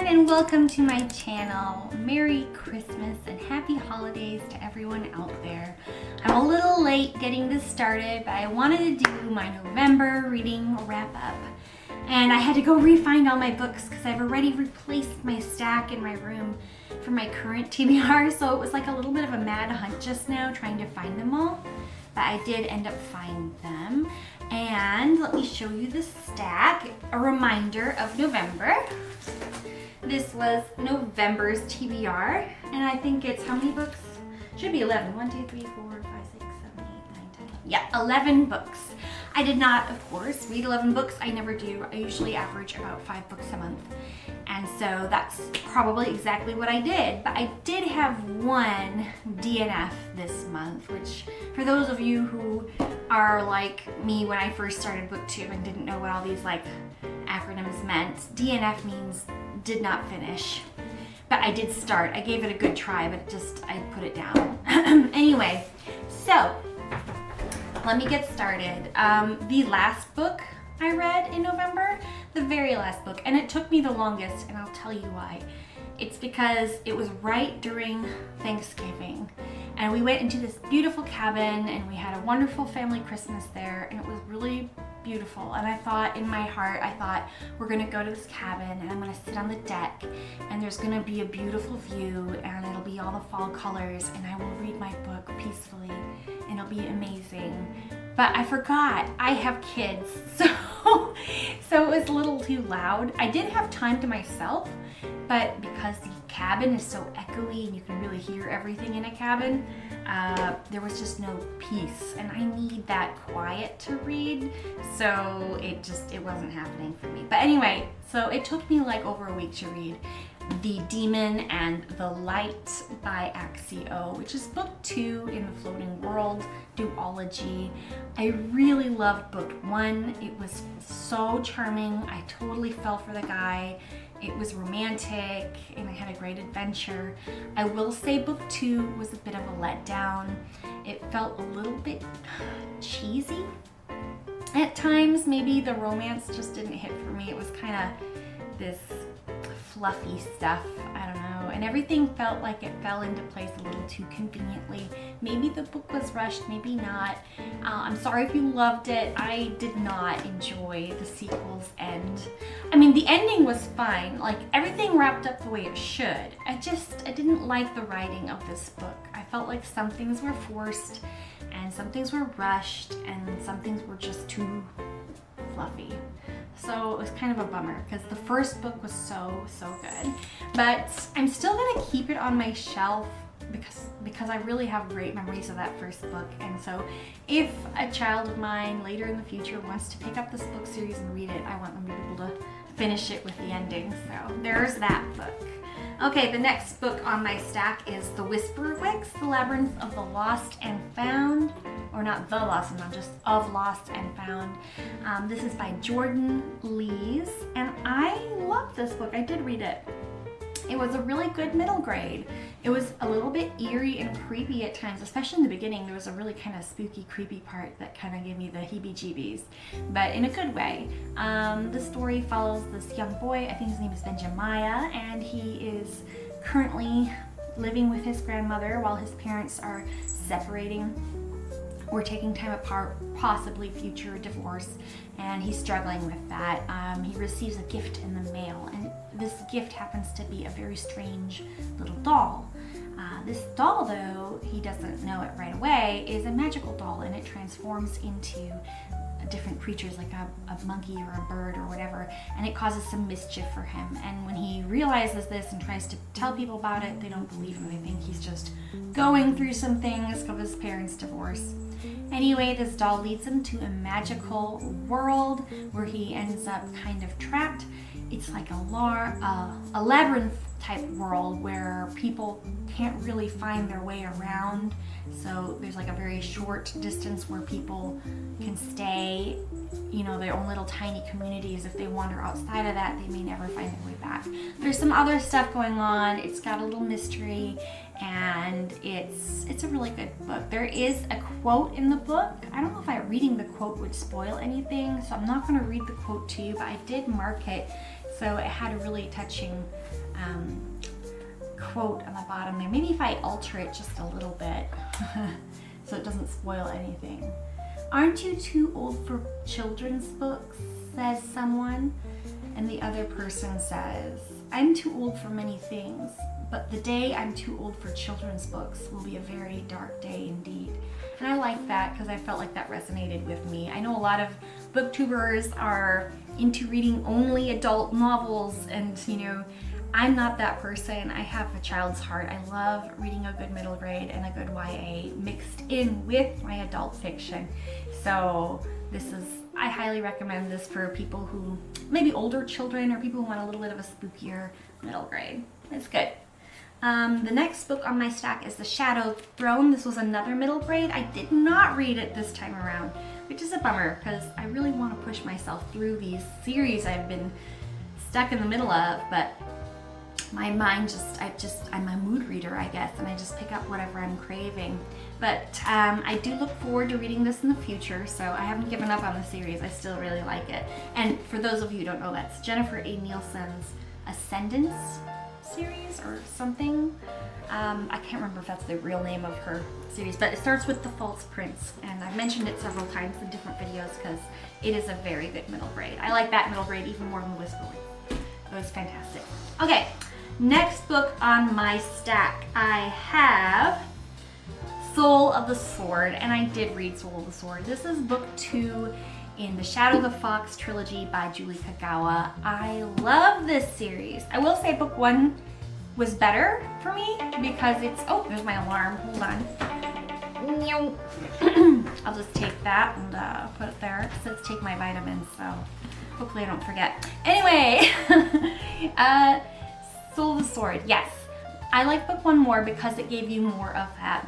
everyone, and welcome to my channel. Merry Christmas and happy holidays to everyone out there. I'm a little late getting this started, but I wanted to do my November reading wrap up. And I had to go re-find all my books because I've already replaced my stack in my room for my current TBR, so it was like a little bit of a mad hunt just now trying to find them all. But I did end up finding them. And let me show you the stack, a reminder of November. This was November's TBR, and I think it's how many books? Should be 11. 1, 2, 3, 4, 5, 6, 7, 8, 9, 10. Yeah, 11 books. I did not, of course, read 11 books. I never do. I usually average about 5 books a month. And so that's probably exactly what I did. But I did have one DNF this month, which for those of you who are like me when I first started BookTube and didn't know what all these like acronyms meant, DNF means did not finish. But I did start. I gave it a good try, but I put it down. Anyway, so let me get started. The last book I read in November, the very last book, and it took me the longest, and I'll tell you why. It's because it was right during Thanksgiving, and we went into this beautiful cabin, and we had a wonderful family Christmas there, and it was really beautiful. And I thought in my heart, we're gonna go to this cabin, and I'm gonna sit on the deck, and there's gonna be a beautiful view, and it'll be all the fall colors, and I will read my book peacefully, and it'll be amazing. But I forgot, I have kids, so it was a little too loud. I did have time to myself, but because the cabin is so echoey and you can really hear everything in a cabin, there was just no peace, and I need that quiet to read, so it wasn't happening for me. But anyway, so it took me like over a week to read The Demon and the Light by Axio, which is book 2 in the Floating World duology. I really loved book 1. It was so charming. I totally fell for the guy. It was romantic, and I had a great adventure. I will say book 2 was a bit of a letdown. It felt a little bit cheesy at times. Maybe the romance just didn't hit for me. It was kind of this fluffy stuff, I don't know, and everything felt like it fell into place a little too conveniently. Maybe the book was rushed, maybe not. I'm sorry if you loved it. I did not enjoy the sequel's end. I mean, the ending was fine, like everything wrapped up the way it should. I didn't like the writing of this book. I felt like some things were forced and some things were rushed and some things were just too fluffy. So it was kind of a bummer because the first book was so good. But I'm still gonna keep it on my shelf because I really have great memories of that first book. And so if a child of mine later in the future wants to pick up this book series and read it, I want them to be able to finish it with the ending. So there's that book. Okay, the next book on my stack is The Whisperwicks, The Labyrinth of the Lost and Found. Or not The Lost and Found, just Of Lost and Found. This is by Jordan Lees, and I love this book. I did read it. It was a really good middle grade. It was a little bit eerie and creepy at times, especially in the beginning. There was a really kind of spooky, creepy part that kind of gave me the heebie-jeebies, but in a good way. The story follows this young boy, I think his name is Benjamiah, and he is currently living with his grandmother while his parents are separating or taking time apart, possibly future divorce, and he's struggling with that. He receives a gift in the mail, and this gift happens to be a very strange little doll. This doll, though, he doesn't know it right away, is a magical doll, and it transforms into different creatures like a monkey or a bird or whatever, and it causes some mischief for him. And when he realizes this and tries to tell people about it, they don't believe him. They think he's just going through some things of his parents' divorce. Anyway, this doll leads him to a magical world where he ends up kind of trapped. It's like a labyrinth type world where people can't really find their way around. So there's like a very short distance where people can stay, you know, their own little tiny communities. If they wander outside of that, they may never find their way back. There's some other stuff going on. It's got a little mystery, and it's a really good book. There is a quote in the book. I don't know if reading the quote would spoil anything, so I'm not going to read the quote to you, but I did mark it So it had a really touching quote on the bottom there. Maybe if I alter it just a little bit so it doesn't spoil anything. Aren't you too old for children's books? Says someone. And the other person says, I'm too old for many things, but the day I'm too old for children's books will be a very dark day indeed. And I like that because I felt like that resonated with me. I know a lot of booktubers are into reading only adult novels, and you know, I'm not that person. I have a child's heart. I love reading a good middle grade and a good YA mixed in with my adult fiction. So I highly recommend this for people who, maybe older children or people who want a little bit of a spookier middle grade. It's good. The next book on my stack is The Shadow Throne. This was another middle grade. I did not read it this time around, which is a bummer because I really want to push myself through these series I've been stuck in the middle of, but my mind I'm a mood reader, I guess, and I just pick up whatever I'm craving. But I do look forward to reading this in the future, so I haven't given up on the series. I still really like it. And for those of you who don't know, that's Jennifer A. Nielsen's Ascendance series or something. I can't remember if that's the real name of her series, but it starts with The False Prince, and I've mentioned it several times in different videos because it is a very good middle grade. I like that middle grade even more than Whisperwind. It was fantastic. Okay, next book on my stack, I have Soul of the Sword, and I did read Soul of the Sword. This is book 2 in the Shadow the Fox trilogy by Julie Kagawa. I love this series. I will say book 1 was better for me because it's, oh, there's my alarm, hold on. I'll just take that and put it there. It says take my vitamins, so hopefully I don't forget. Anyway, Soul of the Sword, yes. I like book 1 more because it gave you more of that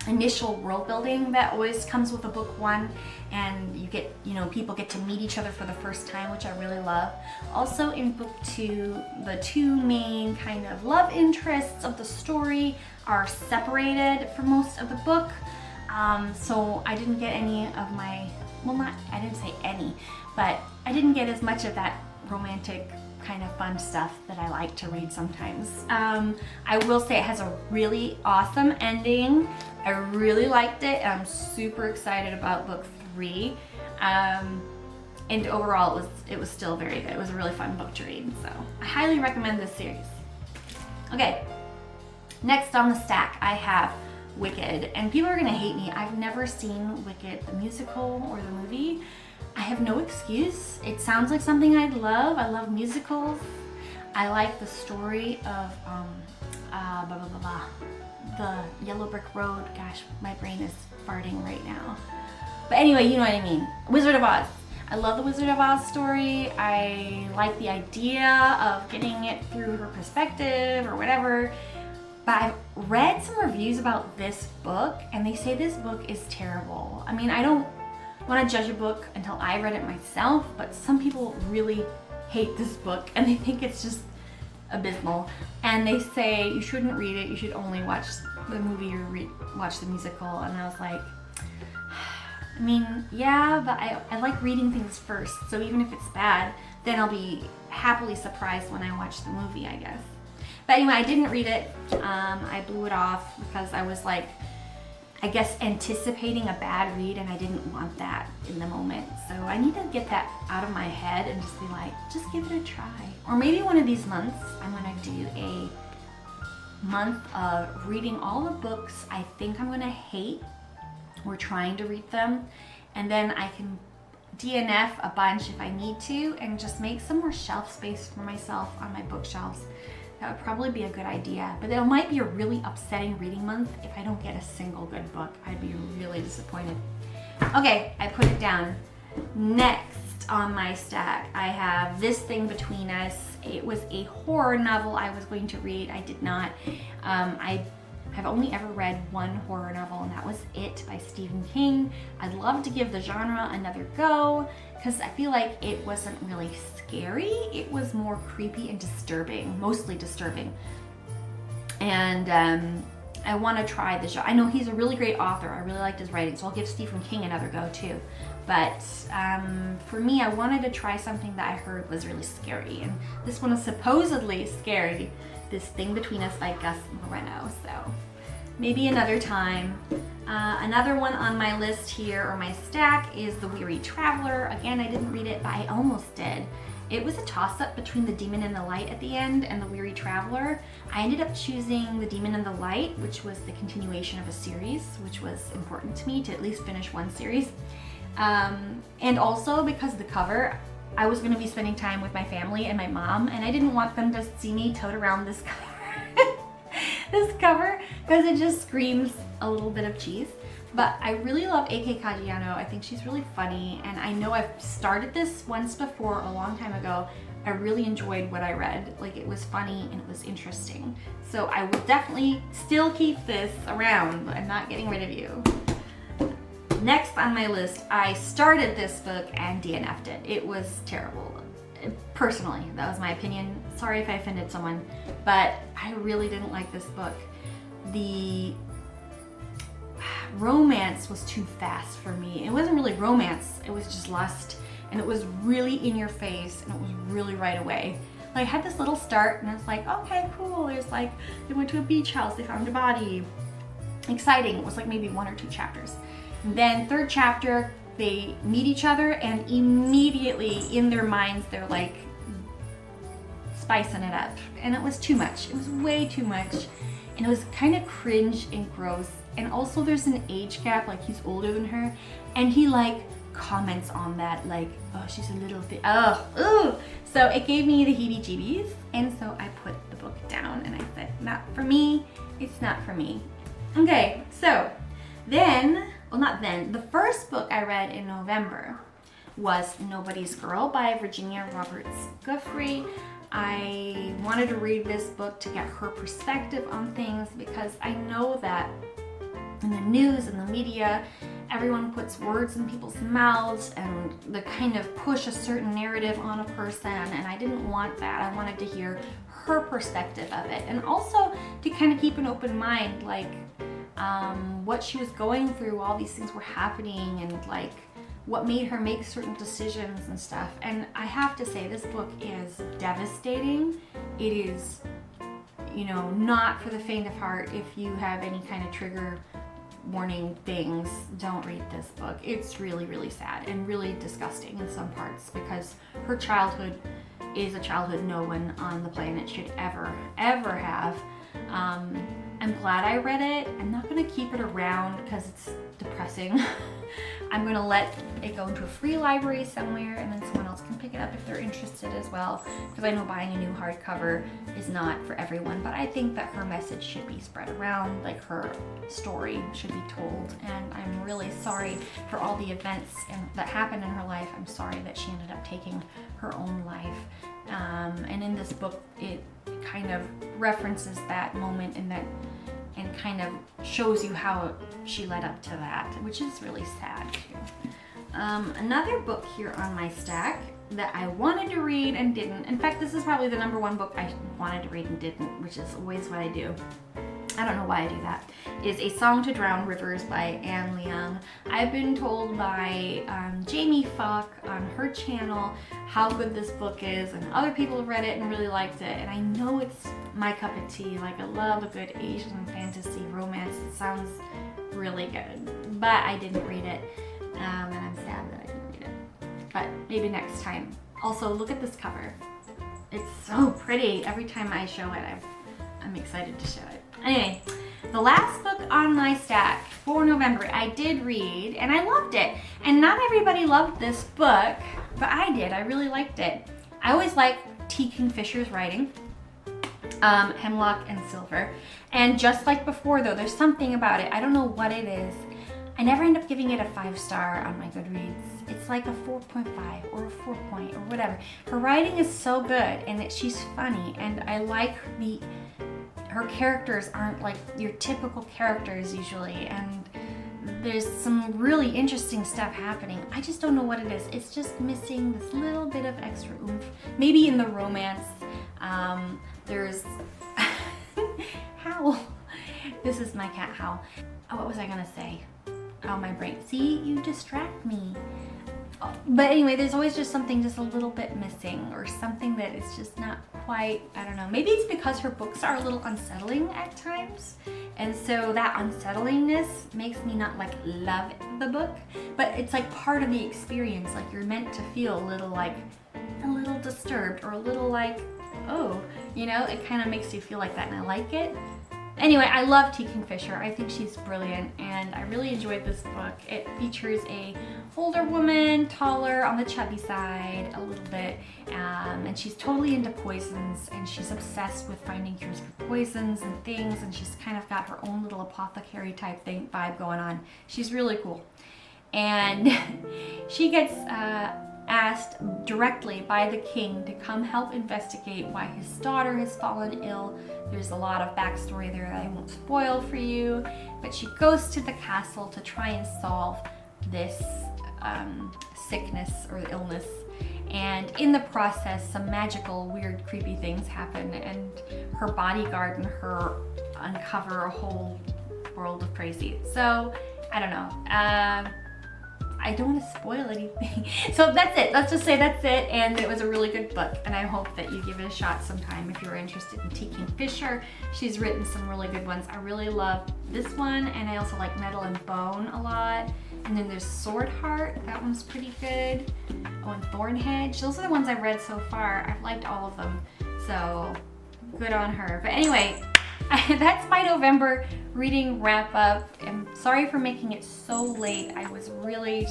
initial world building that always comes with a book 1, and you get, you know, people get to meet each other for the first time, which I really love. Also in book 2, the two main kind of love interests of the story are separated for most of the book. So I didn't get any of my, well, I didn't say any, but I didn't get as much of that romantic kind of fun stuff that I like to read sometimes. I will say it has a really awesome ending. I really liked it, and I'm super excited about book 3. And overall, it was still very good. It was a really fun book to read, so I highly recommend this series. Okay, next on the stack, I have Wicked, and people are gonna hate me. I've never seen Wicked, the musical or the movie. I have no excuse. It sounds like something I'd love. I love musicals. I like the story of the Yellow Brick Road. Gosh, my brain is farting right now. But anyway, you know what I mean. Wizard of Oz. I love the Wizard of Oz story. I like the idea of getting it through her perspective or whatever. But I've read some reviews about this book, and they say this book is terrible. I mean, I don't want to judge a book until I read it myself, but some people really hate this book and they think it's just abysmal, and they say you shouldn't read it, you should only watch the movie or watch the musical. And I was like, I mean, yeah, but I like reading things first, so even if it's bad, then I'll be happily surprised when I watch the movie, I guess. But anyway, I didn't read it. I blew it off because I was like, I guess, anticipating a bad read, and I didn't want that in the moment. So I need to get that out of my head and just be like, just give it a try. Or maybe one of these months, I'm gonna do a month of reading all the books I think I'm gonna hate or trying to read them, and then I can DNF a bunch if I need to and just make some more shelf space for myself on my bookshelves. That would probably be a good idea, but it might be a really upsetting reading month if I don't get a single good book. I'd be really disappointed. Okay, I put it down. Next on my stack, I have This Thing Between Us. It was a horror novel I was going to read. I did not. I have only ever read one horror novel, and that was It by Stephen King. I'd love to give the genre another go because I feel like it wasn't really scary. It was more creepy and disturbing, mostly disturbing. And I want to try the genre. I know he's a really great author. I really liked his writing, so I'll give Stephen King another go too. But for me, I wanted to try something that I heard was really scary, and this one is supposedly scary. This Thing Between Us by Gus Moreno. So maybe another time. Another one on my list here, or my stack, is The Weary Traveler. Again, I didn't read it, but I almost did. It was a toss-up between The Demon in the Light at the end and The Weary Traveler. I ended up choosing The Demon in the Light, which was the continuation of a series, which was important to me to at least finish one series. And also because of the cover, I was going to be spending time with my family and my mom, and I didn't want them to see me tote around this cover, this cover, because it just screams a little bit of cheese. But I really love A.K. Caggiano. I think she's really funny, and I know I've started this once before a long time ago. I really enjoyed what I read. Like, it was funny and it was interesting. So I will definitely still keep this around, but I'm not getting rid of you. Next on my list, I started this book and DNF'd it. It was terrible. Personally, that was my opinion. Sorry if I offended someone, but I really didn't like this book. The romance was too fast for me. It wasn't really romance, it was just lust, and it was really in your face, and it was really right away. Like, I had this little start, and it's like, okay, cool. There's like, they went to a beach house, they found a body. Exciting. It was like maybe 1 or 2 chapters. And then 3rd chapter, they meet each other, and immediately in their minds, they're like spicing it up. And it was too much. It was way too much. And it was kind of cringe and gross. And also there's an age gap, like he's older than her. And he like comments on that, like, oh, she's a little bit, oh, ooh. So it gave me the heebie-jeebies. And so I put the book down and I said, not for me. It's not for me. Okay, so then, well, not then, the first book I read in November was Nobody's Girl by Virginia Roberts Giuffre. I wanted to read this book to get her perspective on things, because I know that in the news and the media, everyone puts words in people's mouths and they kind of push a certain narrative on a person, and I didn't want that. I wanted to hear her perspective of it, and also to kind of keep an open mind, like what she was going through, all these things were happening, and like what made her make certain decisions and stuff. And I have to say, this book is devastating. It is, you know, not for the faint of heart. If you have any kind of trigger warning things, don't read this book. It's really, really sad and really disgusting in some parts, because her childhood is a childhood no one on the planet should ever have. I'm glad I read it. I'm not going to keep it around because it's depressing. I'm going to let it go into a free library somewhere, and then someone else can pick it up if they're interested as well, because I know buying a new hardcover is not for everyone, but I think that her message should be spread around, like her story should be told. And I'm really sorry for all the events that happened in her life. I'm sorry that she ended up taking her own life. And in this book, it kind of references that moment and kind of shows you how she led up to that, which is really sad too. Another book here on my stack that I wanted to read and didn't. In fact, this is probably the #1 book I wanted to read and didn't, which is always what I do. I don't know why I do that, is A Song to Drown Rivers by Anne Leung. I've been told by Jamie Falk on her channel how good this book is, and other people have read it and really liked it, and I know it's my cup of tea. Like, I love a good Asian fantasy romance. It sounds really good, but I didn't read it, and I'm sad that I didn't read it, but maybe next time. Also, look at this cover. It's so pretty. Every time I show it, I'm excited to show it. Anyway, the last book on my stack for November I did read, and I loved it. And not everybody loved this book, but I did. I really liked it. I always like T. Kingfisher's writing, Hemlock and Silver. And just like before, though, there's something about it. I don't know what it is. I never end up giving it a 5-star on my Goodreads. It's like a 4.5 or a 4 point or whatever. Her writing is so good, and she's funny, and I like her characters aren't like your typical characters usually, and there's some really interesting stuff happening. I just don't know what it is. It's just missing this little bit of extra oomph. Maybe in the romance, there's This is my cat Howl. Oh, what was I gonna say? Oh, my brain. See, you distract me. But anyway, there's always just something just a little bit missing, or something that is just not quite, I don't know. Maybe it's because her books are a little unsettling at times. And so that unsettlingness makes me not like love the book, but it's like part of the experience. Like you're meant to feel a little disturbed, or a little like, oh, you know, it kind of makes you feel like that, and I like it. Anyway, I love T. Kingfisher. I think she's brilliant, and I really enjoyed this book. It features a older woman, taller, on the chubby side a little bit, and she's totally into poisons, and she's obsessed with finding cures for poisons and things, and she's kind of got her own little apothecary type vibe going on. She's really cool. And she gets asked directly by the king to come help investigate why his daughter has fallen ill. There's a lot of backstory there that I won't spoil for you, but she goes to the castle to try and solve this sickness or illness. And in the process, some magical, weird, creepy things happen, and her bodyguard and her uncover a whole world of crazy. So, I don't know. I don't want to spoil anything. So that's it. Let's just say that's it. And it was a really good book. And I hope that you give it a shot sometime if you're interested in T. Kingfisher. She's written some really good ones. I really love this one. And I also like Metal and Bone a lot. And then there's Sword Heart. That one's pretty good. Oh, and Thorn Hedge. Those are the ones I've read so far. I've liked all of them. So good on her. But anyway, that's my November reading wrap up. I'm sorry for making it so late. I was really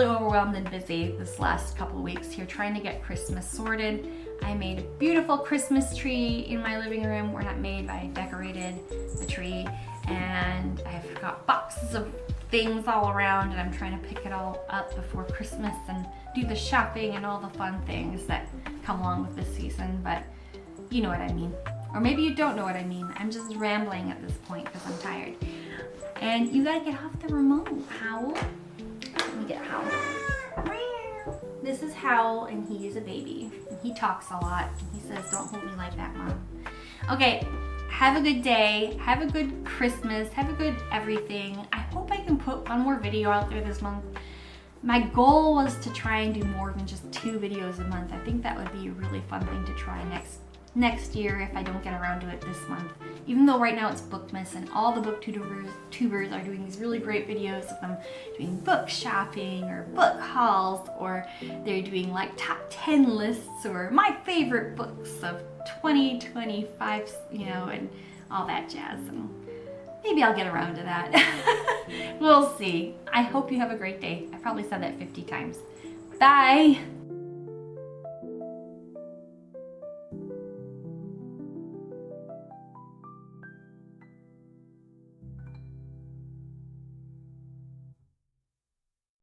overwhelmed and busy this last couple of weeks here trying to get Christmas sorted. I made a beautiful Christmas tree in my living room. We're not made, but I decorated the tree, and I've got boxes of things all around, and I'm trying to pick it all up before Christmas and do the shopping and all the fun things that come along with this season, but you know what I mean. Or maybe you don't know what I mean. I'm just rambling at this point because I'm tired. And you gotta get off the remote, Howl. Let me get Howl. This is Howl, and he is a baby. And he talks a lot. He says, "Don't hold me like that, Mom." Okay, have a good day. Have a good Christmas. Have a good everything. I hope I can put one more video out there this month. My goal was to try and do more than just 2 videos a month. I think that would be a really fun thing to try next year if I don't get around to it this month. Even though right now it's Bookmas, and all the booktubers are doing these really great videos of them doing book shopping or book hauls, or they're doing like top 10 lists or my favorite books of 2025, you know, and all that jazz. And maybe I'll get around to that. We'll see. I hope you have a great day. I probably said that 50 times. Bye.